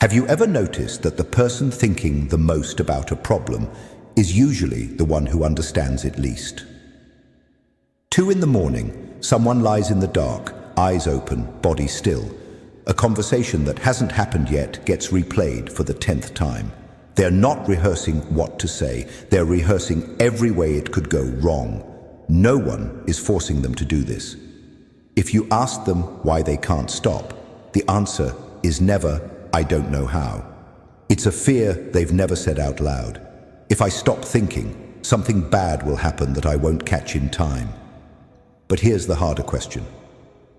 Have you ever noticed that the person thinking the most about a problem is usually the one who understands it least? 2 in the morning, someone lies in the dark, eyes open, body still. A conversation that hasn't happened yet gets replayed for the 10th time. They're not rehearsing what to say, they're rehearsing every way it could go wrong. No one is forcing them to do this. If you ask them why they can't stop, the answer is never, "I don't know how." It's a fear they've never said out loud. If I stop thinking, something bad will happen that I won't catch in time. But here's the harder question.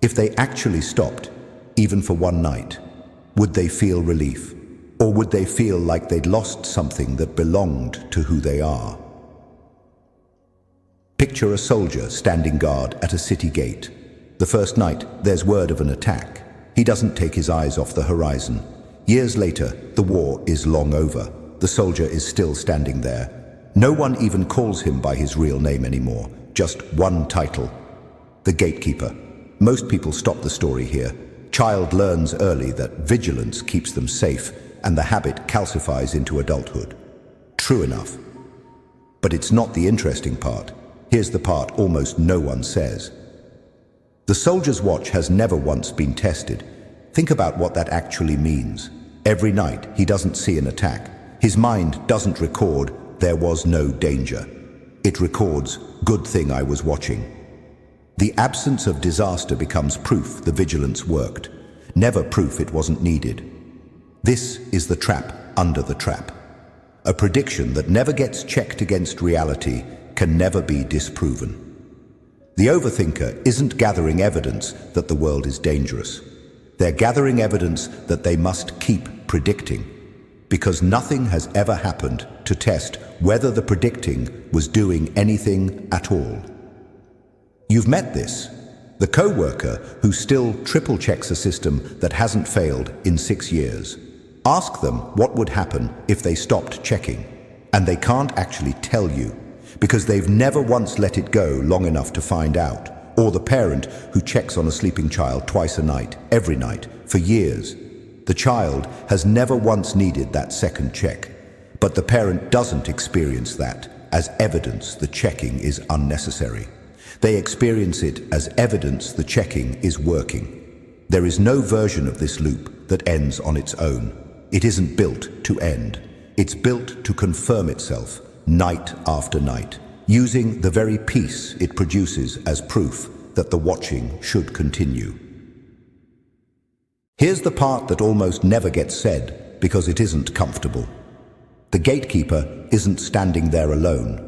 If they actually stopped, even for one night, would they feel relief? Or would they feel like they'd lost something that belonged to who they are? Picture a soldier standing guard at a city gate. The first night, there's word of an attack. He doesn't take his eyes off the horizon. Years later, the war is long over. The soldier is still standing there. No one even calls him by his real name anymore, just one title: the Gatekeeper. Most people stop the story here. Child learns early that vigilance keeps them safe, and the habit calcifies into adulthood. True enough. But it's not the interesting part. Here's the part almost no one says. The soldier's watch has never once been tested. Think about what that actually means. Every night, he doesn't see an attack. His mind doesn't record, "There was no danger." It records, "Good thing I was watching." The absence of disaster becomes proof the vigilance worked, never proof it wasn't needed. This is the trap under the trap. A prediction that never gets checked against reality can never be disproven. The overthinker isn't gathering evidence that the world is dangerous. They're gathering evidence that they must keep predicting, because nothing has ever happened to test whether the predicting was doing anything at all. You've met this, the co-worker who still triple checks a system that hasn't failed in 6 years. Ask them what would happen if they stopped checking, and they can't actually tell you, because they've never once let it go long enough to find out. Or the parent who checks on a sleeping child twice a night, every night, for years. The child has never once needed that second check, but the parent doesn't experience that as evidence the checking is unnecessary. They experience it as evidence the checking is working. There is no version of this loop that ends on its own. It isn't built to end. It's built to confirm itself night after night, using the very peace it produces as proof that the watching should continue. Here's the part that almost never gets said because it isn't comfortable. The gatekeeper isn't standing there alone.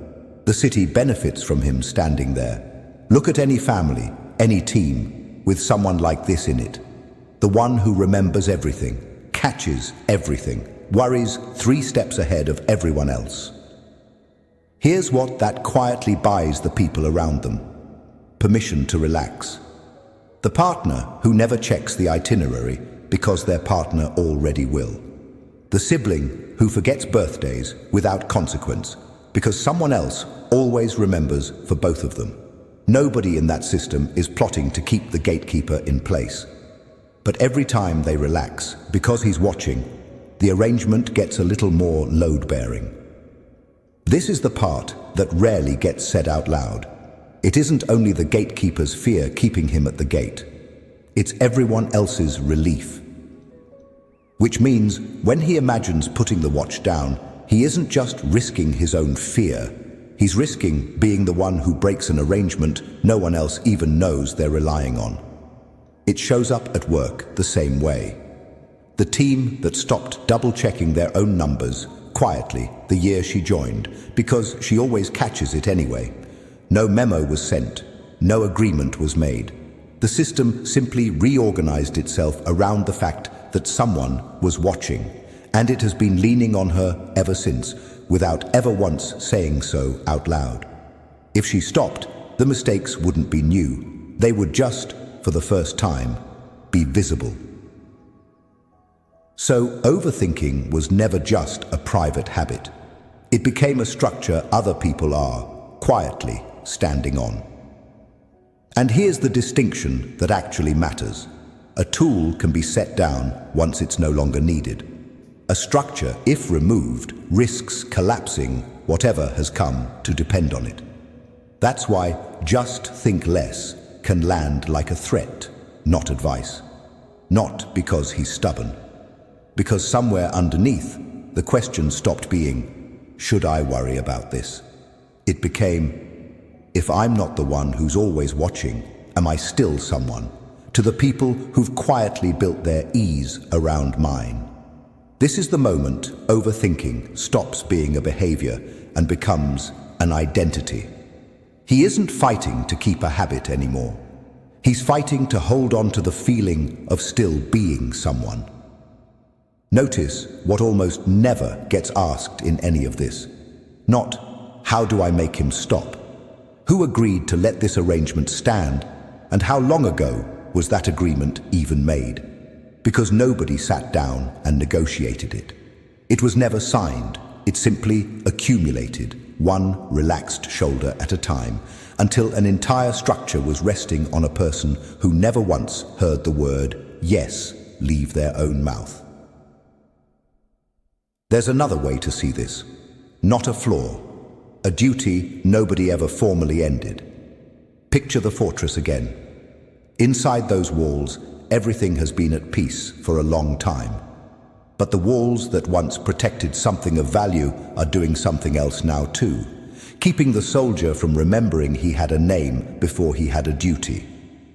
The city benefits from him standing there. Look at any family, any team, with someone like this in it. The one who remembers everything, catches everything, worries 3 steps ahead of everyone else. Here's what that quietly buys the people around them: permission to relax. The partner who never checks the itinerary because their partner already will. The sibling who forgets birthdays without consequence because someone else always remembers for both of them. Nobody in that system is plotting to keep the gatekeeper in place. But every time they relax, because he's watching, the arrangement gets a little more load-bearing. This is the part that rarely gets said out loud. It isn't only the gatekeeper's fear keeping him at the gate. It's everyone else's relief. Which means when he imagines putting the watch down, he isn't just risking his own fear. He's risking being the one who breaks an arrangement no one else even knows they're relying on. It shows up at work the same way. The team that stopped double-checking their own numbers quietly the year she joined, because she always catches it anyway. No memo was sent, no agreement was made. The system simply reorganized itself around the fact that someone was watching, and it has been leaning on her ever since, without ever once saying so out loud. If she stopped, the mistakes wouldn't be new. They would just, for the first time, be visible. So overthinking was never just a private habit. It became a structure other people are, quietly, standing on. And here's the distinction that actually matters. A tool can be set down once it's no longer needed. A structure, if removed, risks collapsing whatever has come to depend on it. That's why just think less can land like a threat, not advice. Not because he's stubborn. Because somewhere underneath, the question stopped being, should I worry about this? It became, if I'm not the one who's always watching, am I still someone? To the people who've quietly built their ease around mine. This is the moment overthinking stops being a behavior and becomes an identity. He isn't fighting to keep a habit anymore. He's fighting to hold on to the feeling of still being someone. Notice what almost never gets asked in any of this. Not, how do I make him stop? Who agreed to let this arrangement stand? And how long ago was that agreement even made? Because nobody sat down and negotiated it. It was never signed. It simply accumulated, one relaxed shoulder at a time, until an entire structure was resting on a person who never once heard the word yes leave their own mouth. There's another way to see this. Not a flaw. A duty nobody ever formally ended. Picture the fortress again. Inside those walls, everything has been at peace for a long time. But the walls that once protected something of value are doing something else now too, keeping the soldier from remembering he had a name before he had a duty.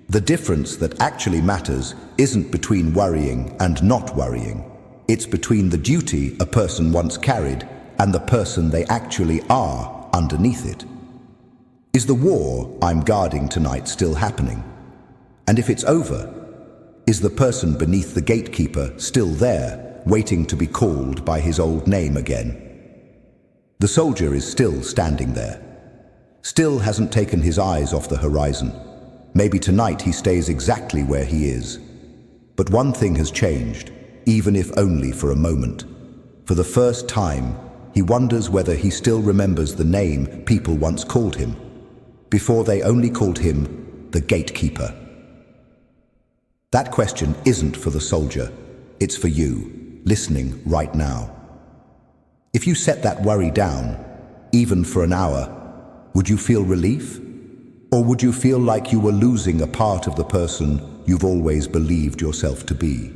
The difference that actually matters isn't between worrying and not worrying. It's between the duty a person once carried and the person they actually are underneath it. Is the war I'm guarding tonight still happening? And if it's over, is the person beneath the gatekeeper still there, waiting to be called by his old name again? The soldier is still standing there. Still hasn't taken his eyes off the horizon. Maybe tonight he stays exactly where he is. But one thing has changed, even if only for a moment. For the first time, he wonders whether he still remembers the name people once called him. Before they only called him the Gatekeeper. That question isn't for the soldier, it's for you, listening right now. If you set that worry down, even for an hour, would you feel relief? Or would you feel like you were losing a part of the person you've always believed yourself to be?